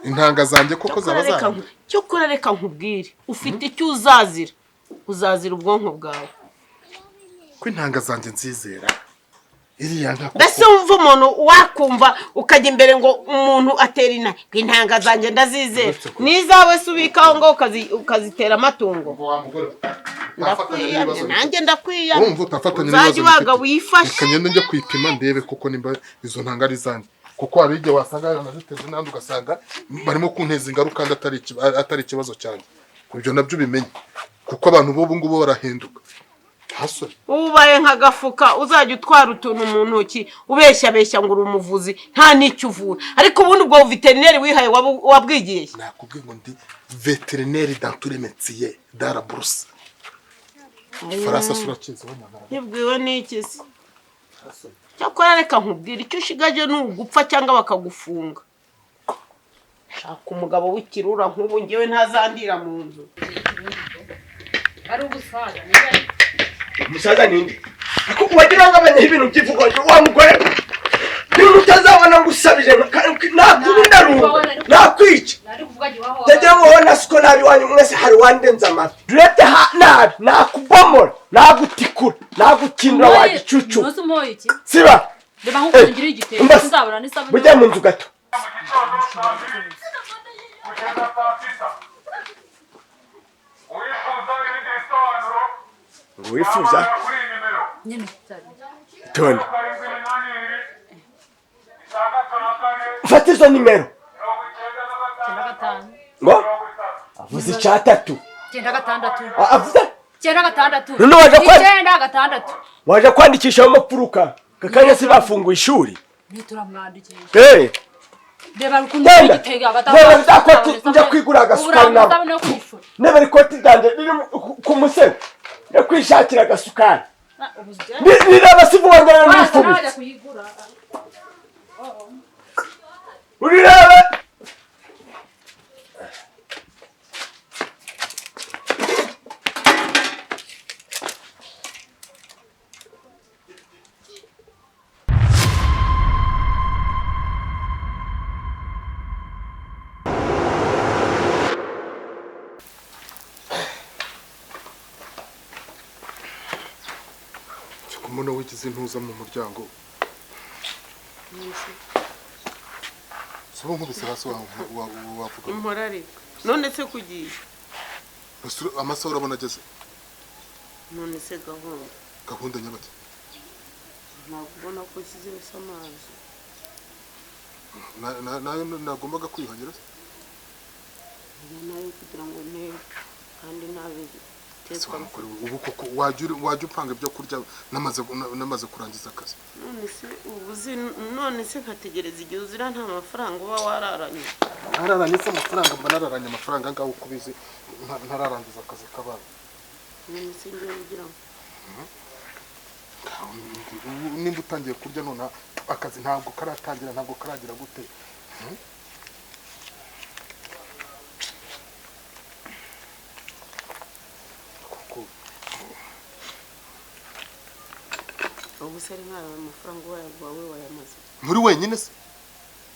intanga zanjye koko zabazana cyo kurareka nkubwire ufite icyo uzazira ubwonko bwawe ko intanga zanjye nzizera iriya nka bese umva umuntu wakumva ukajya imbere ngo umuntu atera intanga zanjye ndazizera nizawe subikaho ngo ukazitera amatungo nanjye ndakwiyana urumva utafatanya n'ibibazo waga wifashe kagenda njya kwipima ndebe kuko nimba izo ntanga ari zanjye kuko hari igihe wasanga naziteze nandi ugasanga barimo kunteza ingaruka kandi atari ikibazo cyane ibyo nabyo bimenye kuko abantu bobu ngubo barahinduka hasore ubaye nkagafuka uzajya utwara utuntu mu ntoki ubeshya ngo urumuvuzi nta nicyo uvura ariko ubundi ubwo veterineri wihaye wabwigiye nakubwiye ngo ndi veterineri dans tous les métiers dans la bourse farasa surakiza wanyamara nibwiwe n'iki se cyakora reka nkubwira icyo ushigaje n'ugupfa cyangwa bakagufunga shaka umugabo w'ikirura nk'ubu ngewe ntazandira mu nzu ari ubusaza umusaza ninde wagira ngo amenye ibintu by'ivugo wa mugore niba utazabona ngo usabije nakwica ndagira ngo wowe nasiko nabi wanyu mwese hari wandenza amafi durete nabi nakubomora nagutikura nagukindura wagicucu siba bujya mu nzu gato wifuza toni fata izo nimero ngo avuze icyatatu avuze 9 waje kwandikisha amapuruka kakanya se bafunguye ishuri nituramwandikisha Deba rukundo igitega agatanga njya kwigura agasukari nawe nebe rikoti dande ku musego yo kwishakira agasukari niraba sivongera n'ifumu urirebe umuntu wigize intuza mu muryango sabo nkubise hasi wavuga imporari none se kugiye amasaha urabona ageze none se gahunda nyabaki ntabwo ubona ko kiziwe amazi nayo nagombaga kwihanyira nayo kugira ngo ntebe kandi ntabizi ubu koko wajya upanga ibyo kurya namaze kurangiza akazi none se nkategereza igihe uzira nta mafaranga uba wararanye se amafaranga mba nararanye amafaranga ngaho uko ubizi ntararangiza akazi k'abana none se ngiye ugira ngo nimba utangiye kurya none akazi ntabwo karatangira ntabwo karagira gute ubu se ari nk'ayo amafaranga wawe wayamaze muri wenyine se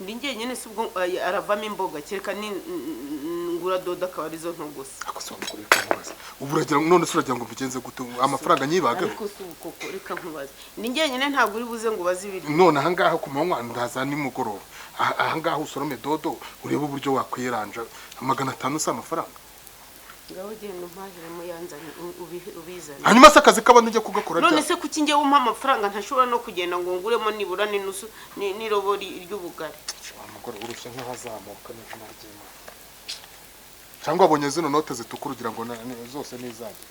ndi njyenyine se ubwo aravamo imboga kereka ngura dodo akaba arizo nto gusa ako se wamukore kamubaza ubu uragira none se uragira ngo mbigenze gute amafaranga nyibage ariko se ubu koko reka nkubaze ndi njyenyine ntabwo uri buze ngo baze ibiri none aha ngaha ku manywa ndaza nimugoroba aha ngaha usorome dodo urebe uburyo wakwiranja 500 se amafaranga ngaho genda umpahiremo yanzanye ubizane. hanyuma se akazi k'abantu ujya kugakora none se kuki njye wumpa amafaranga ntashobora no kugenda ngo nguremo nibura n'inusu n'irobo ry'ubugari. umugore urushya nk'ahazamuka n'izina ry'Imana cyangwa abonye zino note zitukura ugira ngo zose n'izanjye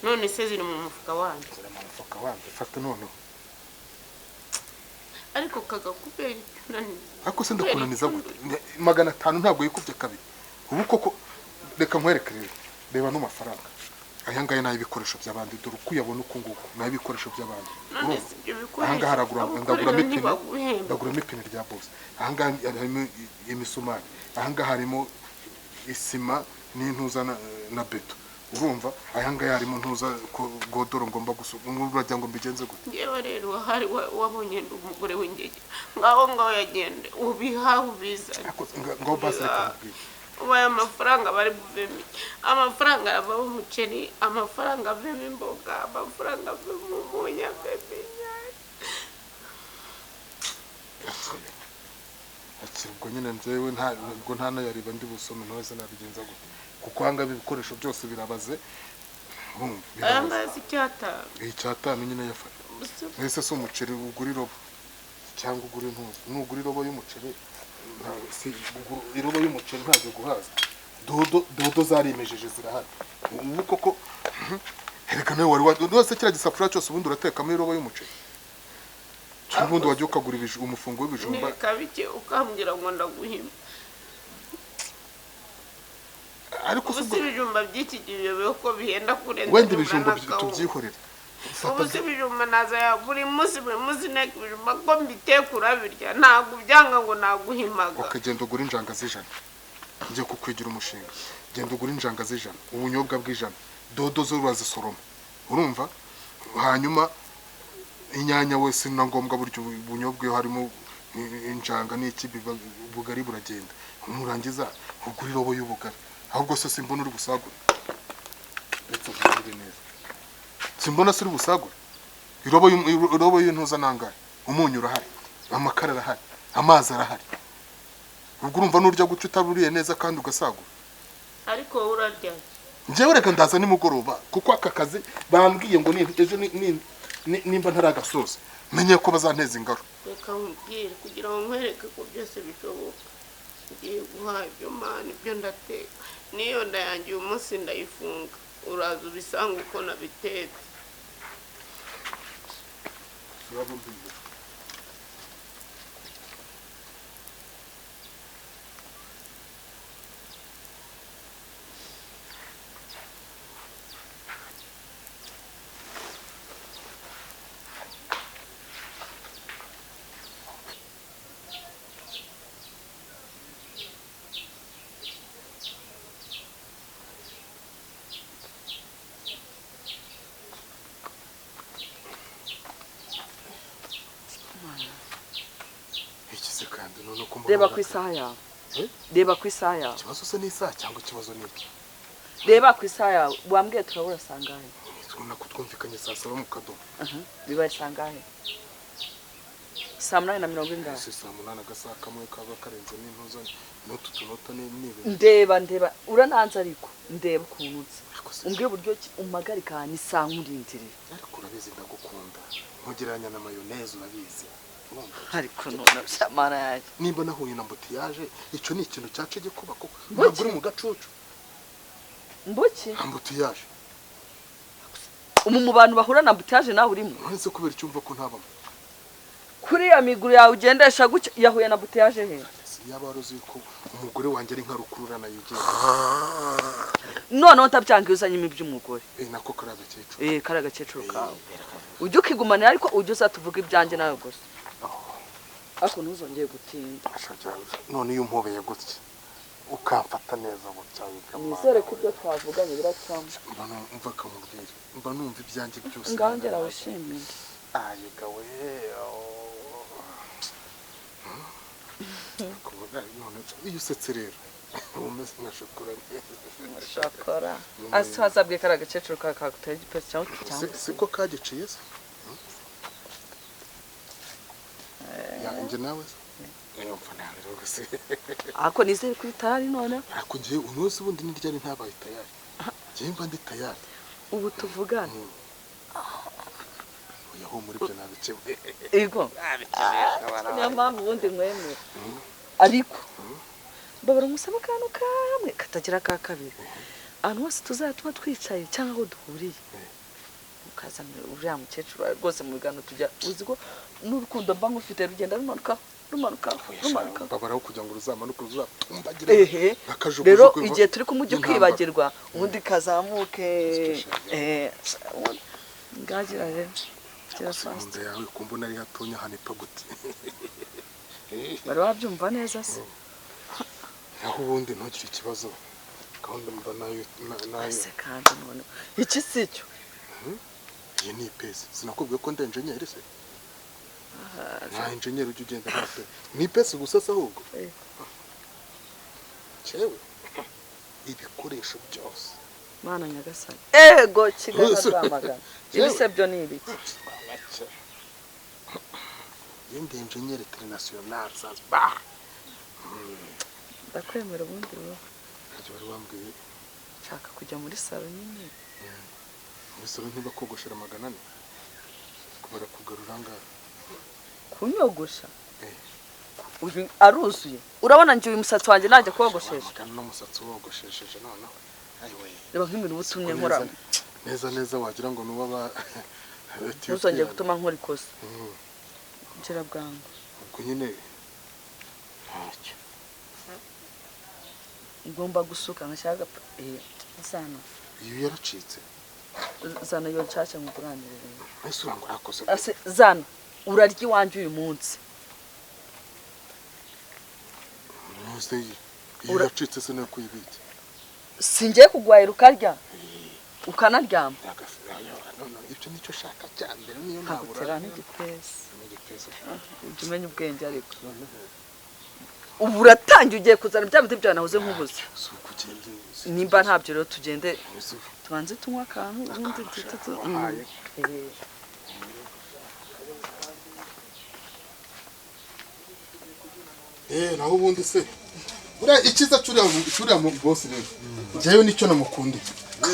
none se ziri mu mufuka wanjye. ziri mu mufuka wanjye fata noneho ariko kagakubera ariko se ndakunaniza gute 500 ntabwo yikubye kabiri ubu koko reka nkwereke rero reba no mafaranga aya ngaya nayo ibikoresho by'abandi dore uko uyabona uko nguko nayo ibikoresho by'abandi aha ngaha ndagura ipine rya boss aha ngaha harimo imisumari aha ngaha harimo isima n'intuza na beto urumva aya ngaya harimo ntuza godoro ngomba urajya ngo mbigenze gute. Ngewe rero hari wabonye umugore w'ingege ngaho yagende ubiha ubizane ngaho basi reka mbwira ubaye amafaranga bari buvemo amafaranga ava mu muceri amafaranga avemo imboga amafaranga avemo umunya bebe ubwo nyine njyewe nta nayariba ndi busome ntawese nabigenza gute kuko hanga ibikoresho byose birabaze aya ngazi icyatanu nyine yafata mwese se umuceri ugura irobo cyangwa ugura intuza nugura irobo y'umuceri irobo y'umuceri ntabwo guhaza dodo zarimejeje zirahari ubu koko reka nawe wari wose kiriya gisafuriya cyose ubundi uratekamo irobo y'umuceri cyangwa ubundi wajya ukagura umufungo w'ibijumba kabike ukambwira ngo ndaguhima ariko se ibijumba by'iki gihe ko bihenda kurenza wenda ibijumba tubyihorera ubu se ibijumba naza ya buri munsi nteko ibijumba ko mbitekura birya ntabwo byanga ngo naguhimaga ukagenda ugura injanga z'ijana njye kukwigira umushinga genda ugura injanga z'ijana ubunyobwa bw'ijana dodo zo urazisoroma urumva hanyuma inyanya wese na ngombwa buryo ubunyobwa harimo injanga n'iki bugari buragenda umurangiza ugura irobo y'ubugari ahubwo se simbona uri gusagura ndetse ugire neza simbona se uri gusagura irobo y'intuza nangahe umunyu urahari amakara arahari amazi arahari ubwo urumva n'urya guca utaburiye neza kandi ugasagura ariko wowe urarya njyewe reka ndaza nimugoroba kuko aka kazi bambwiye ngo ejo nimba ntari agasoza menye ko bazanteza ingaro reka nkubwire kugira ngo nkwereke ko byose bishoboka ngiye guhaha ibyo mana ibyo ndateka niyo nda yanjye uyu munsi ndayifunga uraza ubisanga uko nabitetse reba ku isaha yawe reba ku isaha yawe ikibazo se n'isaha cyangwa ikibazo n'iki reba ku isaha yawe wambwiye turabura sangahe nako twumvikanye saa saba mu kadomo bibaye sangahe 8:40 saa 8 agasaha kamwe kaba karenze n'intuza n'utu tunota n'ibi ndeba urananze ariko ndeba ukuntu umbwiye uburyo umpagarika ni saa nkurindire ariko urabizi ndagukunda nkugereranya na mayonnaise urabizi ariko none samara yaje nimba nahuye na mbutiyaje ico ni ikintu cyace gikuba koko ntabwo uri mu gacucu mbuki mbutiyaje mu bantu bahura na mbutiyaje nawe urimo nonese kubera icyumva ko ntabamo kuri ya miguru yawe ugendesha gucyo yahuye na mbutiyaje he yaba waruzi ko umugore wanjye ari nka rukururana yigenda none utabyangiye uzanyima iby'umugore nako karagakecuru karagakecuru kawe ujye ukigumanira ariko ujye uzatuvuga ibyanjye nawe gusa ariko ntuzongeye gutinda none iyo umpobeye gutya ukamfata neza gutya nizere ko ibyo twavuganye biracamo mva kamubwira mba numva ibyanjye byose ngangera wishimiye ayiga we iyo usetse rero umeze nka shokora ase hazabwe kari agakecuru kakagutera igipesi cyangwa siko kagiciye se yanjye nawe Nyumva nawe rwose. Ako nizere kuri tayari none. Ariko ngiye umunsi wundi n'iryari ntabaye tayari. Ngiye mba ndi tayari. Ubu tuvugana. Yaho muri byo nabikewe. Ego. Niyo mpamvu ubundi mwemera. Ariko babara umusaba akantu kamwe katagira ka kabiri. Ahantu hose tuzatuma twicaye cyangwa aho duhuriye. Ukazana uriya mukecuru rwose mu biganiro tujya uziko n'urukundo mba ngufite rugenda rumanuka. Babaraho kugira ngo ruzamanuke ruzatumbagira. Rero igihe turi kumujya kwibagirwa ubundi kazamuke ngagira rero kirasanga yawe kumbona ari hatonya hanipa gute. bari babyumva neza se. Aho ubundi ntugire ikibazo kandi mba nayo se kandi none iki sicyo. Iyi ni ipesi sinakubwiye ko ndi engineer se. Nta engineer ujya ugenda hafi ni ipesi gusa se ahubwo. Cyewe ibikoresho byose Mana nyagasani ego Kigali Rwamagana ibise byo ni ibiki. Yindi engineer international Zanzibar. Ndakwemera ubundi rero. Wari wambwiye Nshaka kujya muri salo nyine. Muri salo ntiba kogoshera 400 kubara kugarura ngaho. Kunyogosha uyu aruzuye urabona nje uyu musatsi wanjye najya kogoshesha kandi no musatsi wogoshesheje none ayiwe reba nk'ibintu butumye nkora neza wagira ngo nuba ntuzongeye gutuma nkora ikosa ngira bwangu ubwo nyine ntacyo ngomba gusuka nkashaka sana iyo yaracitse zana yo nshasha nguranire ese urango akoze ase zana urarya iwanje uyu munsi Nose iyo yaracitse se no kuyibiki singiye kugwahira ukarya ukanaryama ibyo nicyo shaka cyane niyo nabura n'igipesi umenye ubwenge ariko ubu uratangiye ugiye kuzana bya biti byawe nahoze nkubuze nimba ntabyo rero tugende tubanze tunywa akantu ubundi duto naho ubundi se buriya ikiza cyuriya mu boss rero njyewe nicyo namukundiye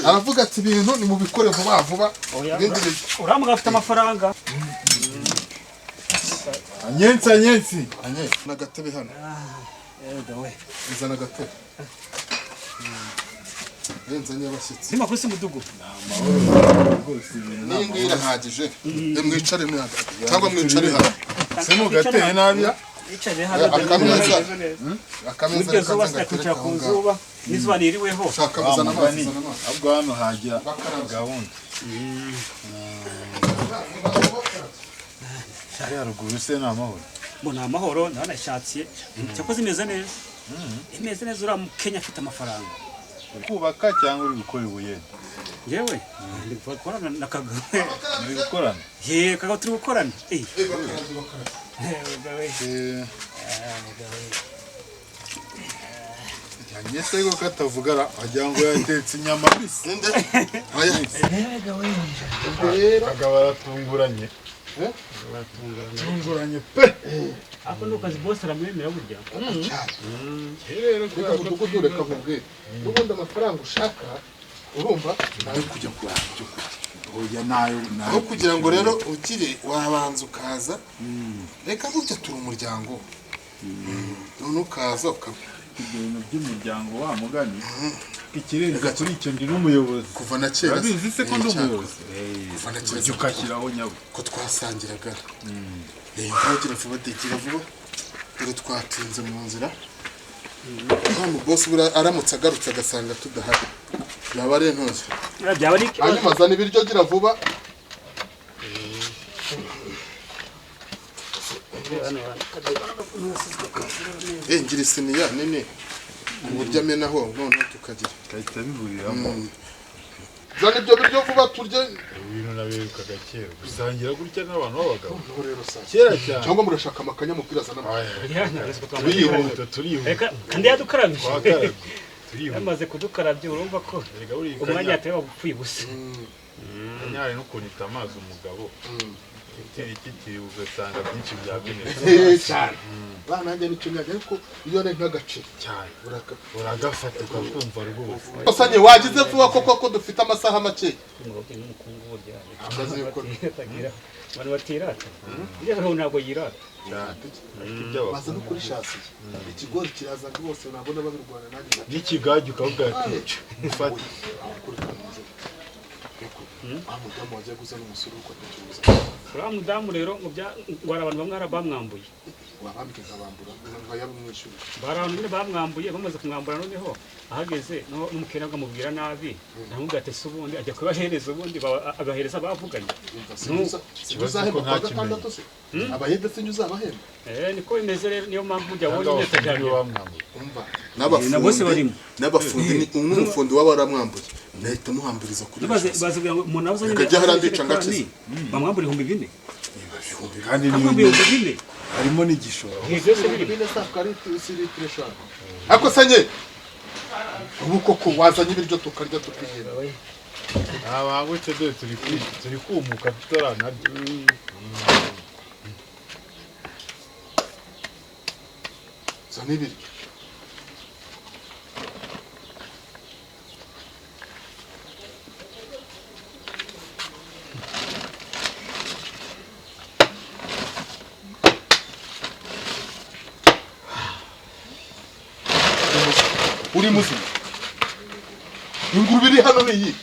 aravuga ati ibintu ni mu bikore vuba uramuga afite amafaranga anyensi nagatebe hano izana gatebe nzanye abashyitsi nima kuri mudugu ningira hagije mwicare cyangwa mwicare hano se mugateye nabiya icare hano akameza kwicara ku zuba n'izuba niriweho shaka bizana amazi ahubwo hano hajya gahunda shari haruguru se ni amahoro mbona amahoro ndanashatsiye cyakoze imeze neza imeze neza uriya Mukenya afite amafaranga kubaka cyangwa uri gukora ibuye yewe ndi gukorana na Kagame muri gukorana ye Kagame turi gukorana yanyese ko katavugara wagira ngo yatetse inyama bisi Kagabo aratunguranye tunguranye pe ako nukazi boss aramwemera burya rero kuko reka nkubwire n'ubundi amafaranga ushaka urumva nawe kujya kurabyo oya nayo aho kugira ngo rero ukire wabanza ukaza reka burya turi umuryango none ukaza ibintu by'umuryango wa mugani ikirenga kuri icyo ndi n'umuyobozi kuva na kera bizi se ko ndi umuyobozi kuva na kera ukashyiraho nyabo ko twasangiraga ntagira vuba dekira vuba dore twatinze mu nzira none boss aramutse agarutse agasanga tudahari yaba ari intozi byaba ari hanyuma azana ibiryo gira vuba ngira isiniya nini uburyo amenaho noneho tukagira kahita bihuriramo zana ibyo biryo vuba turye ibintu nabirukaga kera gusangira gutya n'abantu b'abagabo kera cyane cyangwa murashaka amakanya mupira azana turihuta kandi yadukarabije yamaze kudukarabye urumva ko umwanya yatewe gupfuye gusa nyari no kunita amazi umugabo kikiri ugasanga byinshi byageneye cyane bana nanjye nicyo njya ariko iyo ari nk'agaciro cyane uragafata ukumva rwose usanye wagize vuba koko dufite amasaha make abantu batirata iyo ntabwo yirata baza no kuri shasi ikigori kiraza rwose nabona babirwana nanjye n'ikigage ukavuga ati ufate mudamu wajya guzana umusuru uko atacuruza uriya mudamu rero ngo hari abantu bamwe bamwambuye wabambike nkabambura ngo yabumwishyura bari abantu nyine bamwambuye bamaze kumwambura noneho ahageze n'umukiriya akamubwira nabi namubwira ati se ubundi ajya kubahereza ubundi agahereza abavuganye ikibazo ko nta gatandatu se abahenda se nyuza abahenda niko bimeze rero niyo mpamvu ujya abonye neza cyane n'abafundi n'umufundi waba waramwambuye nahita muhambiriza kuri bazubwira ngo umuntu abuzanye akajya harandica ngakiza bamwambura 2000 kandi ni harimo n'igishoro ako sanye ubu koko wazanye ibiryo tukarya tukigenda abangutse dore turi kumuka tutaranarya zana ibiryo uri muzima ingurube iri hano ni iyi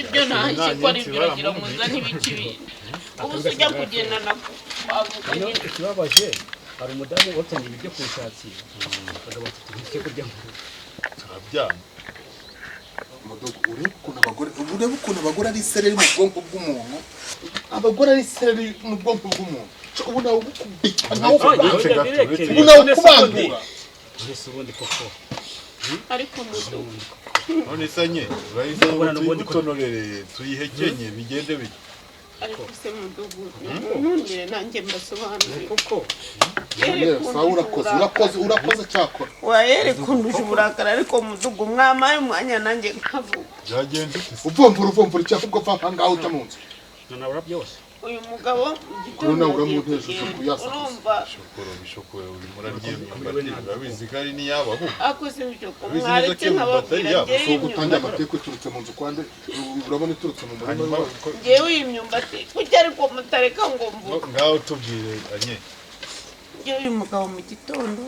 ibyo ntashye ko ari byo uragira muza ntibikibindi ubu sijya kugenda navuganye ikibabaje hari umudamu watanye ibiryo ku ishati akagabo ati tujye kurya turabyana urebe ukuntu abagore ari isereri mu bwonko bw'umuntu abagore ari isereri mu bwonko bw'umuntu ubu nawe ugukubita nawe ukubandura ese ubundi koko ariko mudugu none sanye urahise utonorereye tuyihekenye bigende bite ariko se mudugu nundire nanjye mbasobanurire koko urakoze cyakora wayereka unduje uburakari ariko mudugu mwamaye umwanya nanjye nkavuga byagenze uvumbura icyakubwo va ngaho ujya mu nzu nanabura byose uyu mugabo urumva bishokora uri muraryemye urabizi ko ari niyaba ahubwo akoze ibishoko mwaretse nkababwira so gutangira amateka iturutse mu nzu kwande urabona iturutse mu murima ngewe iyi myumbati kuki ariko mutareka ngo mvuge ngaho tubwire anye ngewe uyu mugabo mu gitondo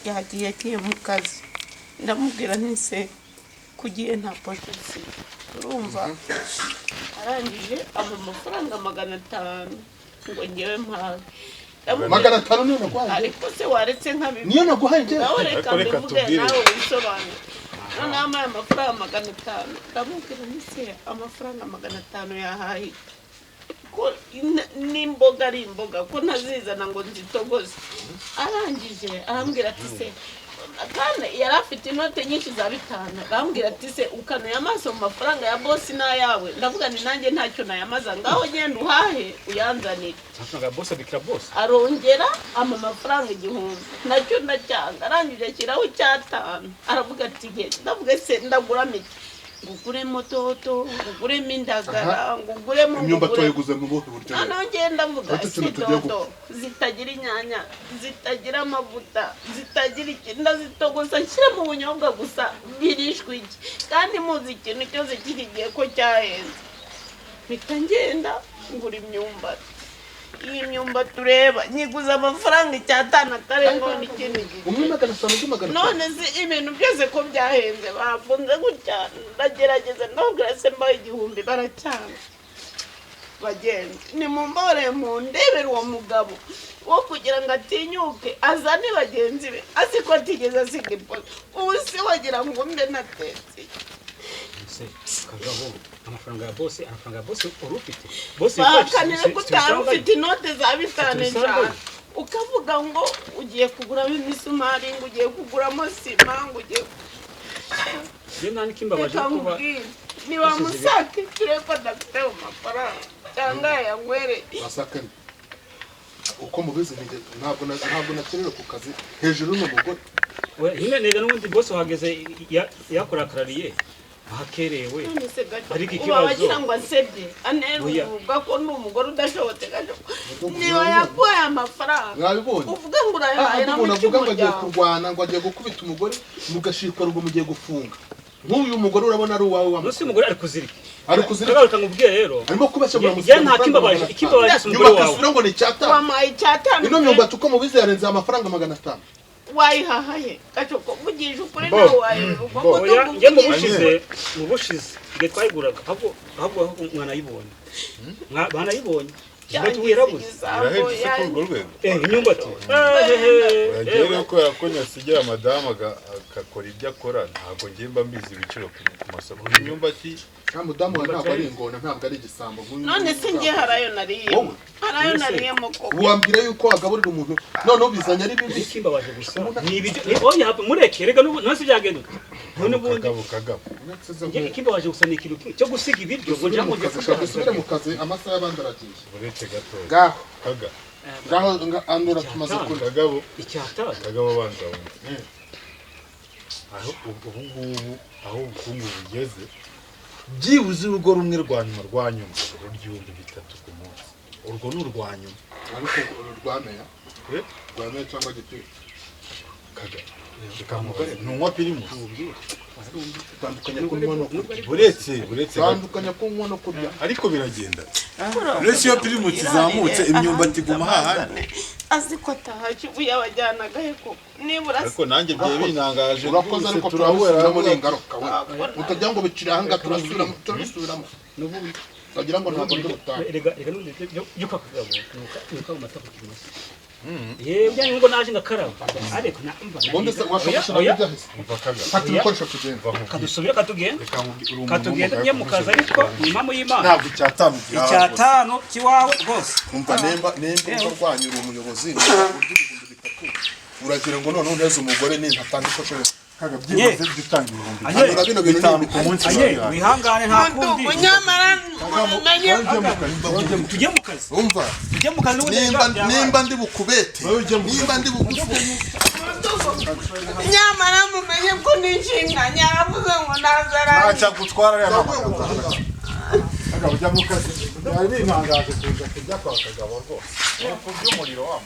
yagiye agiye mu kazi ndamubwira ntise kugiye nta poshesi urumva arangije aba amafaranga 500 ngo ngewe mpawe 500 niyo naguhaye ariko se waretse nkabivuga niyo naguhaye ngewe nawe reka mbivuge nawe wisobanure none amaye amafaranga 500 ndamubwira ntise amafaranga 500 yahaye ko n'imboga ari imboga ko ntazizana ngo nzitogoze arangije arambwira ati se kandi yari afite inote nyinshi za 5 arambwira ati se ukanuye amaso mu mafaranga ya bosi n'ayawe ndavuga ni nanjye ntacyo nayamaza ngaho genda uhahe uyanzanire amafaranga ya bosi abikira bosi arongera ama mafaranga 1000 nacyo ndacyanga arangije ashyiraho 5 aravuga ati ndavuga se ndagura miki nguguremo toto nguguremo indagara nguguremo imyumbati wayiguze mu buhe buryo ngenda mvuga toto zitagira inyanya zitagira amavuta zitagira ikintu ndazitogoza nshyira mu bunyobwa gusa birishwe iki kandi muzi ikintu cyose kigiye ko cyahenze mpita ngenda ngura imyumbati iyi myumbati ureba nyiguza amafaranga 5 atarengo n'ikindi none se ibintu byose ko byahenze bafunze gutya ndagerageza ndabwira se mbaye 1000 baracyanga bagenzi ni mumbore mu ndebera uwo mugabo wo kugira ngo atinyuke azane bagenzi be asiko atigeze asiga ipoto ubu se wagira ngo mbe natetse kagaho amafaranga ya bosi urufite bosi bakanira gutanga ufite inote za 5 ukavuga ngo ugiye kuguramo imisumari ngo ugiye kuguramo sima ngo ugiye nani kimbabaje kuba niba musake tureko dafite amafaranga cyangwa yangwere basakane uko mubizi ntabwo nakerera ku kazi hejuru no mugore we nega n'ubundi bosi uhageze yakora karariye ahakerewe none se gato ariko uba ikibazo wagira ngo ansebye anera Oya. uvuga ko ni umugore udashobotse gato niba yakuye amafaranga mwabibonye uvuga ngo urayahahira mu umuntu avuga ngo agiye cy'umuryango kurwana ngo agiye gukubita umugore mugashikwa rugo mugiye gufunga nk'uyu mugore urabona ari uwawe munsi umugore ari kuzirika ari kuzirika kagaruka ngubwiye rero arimo kubashobora ya nta kimbabaje ikimbabaje si umugore wawe nyuma ngo ni icyatanu wampaye icyatanu ino myumbati uko mubizi yarenze amafaranga 500 wayihahaye gato ko mugije ukuri nawe wayiruka ngo oya njye mu bushize igihe twayiguraga ahubwo mwanayibonye banayibonye imyumbati rero kubera ko nyasigira madamu agakora ibyo akora ntabwo ngiye mba mbizi ibiciro ku masoko imyumbati mudamu wa ntabwo ari ingona ntabwo ari igisambo none se ngiye harayo nariye moko wambwira yuko wagaburira umuntu none ubizanye ari bibi ikimbabaje gusa ni ibyo oya mureke rega ntose byagenda none ubundi kagabo ikimbabaje gusa ni ikintu cyo gusiga ibiryo ngo njya mu gusubira mu kazi amasaha y'abandi aragiye uretse gato gaho kaga gaho andura tumaze kurya kagabo icyatanu kagabo banza wumva aho ubu ngubu aho ubukungu bugeze byibuze urugo rumwe rwa nyuma rw'ibihumbi 3 ku munsi urwo ni urwa nyuma ariko rwamenya rwamenya cyangwa gitwi kaga nunywa pirimus tandukanya ku nkono buretse tandukanya ku nkono kurya ariko biragenda uretse iyo pirimus izamutse imyumbati iguma hahandi azi ko atahaje ubuye abajyanaga he koko nibura ariko nanjye byaye binangaje urakoze ariko turahura muri ingaruka utagira ngo bicira hanga turasubiramo n'ubundi bagira ngo ntabwo ndi butaha rega n'undi byo kakagabo nuko amata ku kimasa yebya ngo naje ngakaraba ariko namba bonde se washobora byahise umva kaga fata ibikoresho tugenda kadusubira katugenda nye mukaza ariko impamo y'Imana ntabwo icyatanu kiwawe rwose umva nemba urwanyura umuyobozi uragira ngo none uneze umugore ni ntatanga ikosho kaga byibuze dutanga ibihumbi hanyura bino bintu bitanu ku munsi wihangane nta kundi nyamara mumenye tujye mu kazi umva tujye mu kazi nimba ndi bukubete nimba ndi buguswe nyamara mumenye ko nishinganye yaravuze ngo nazara acha gutwara ya mama kaga ujya mu kazi byari binangaje kuza kujya kwa kagabo rwose ku by'umuriro wa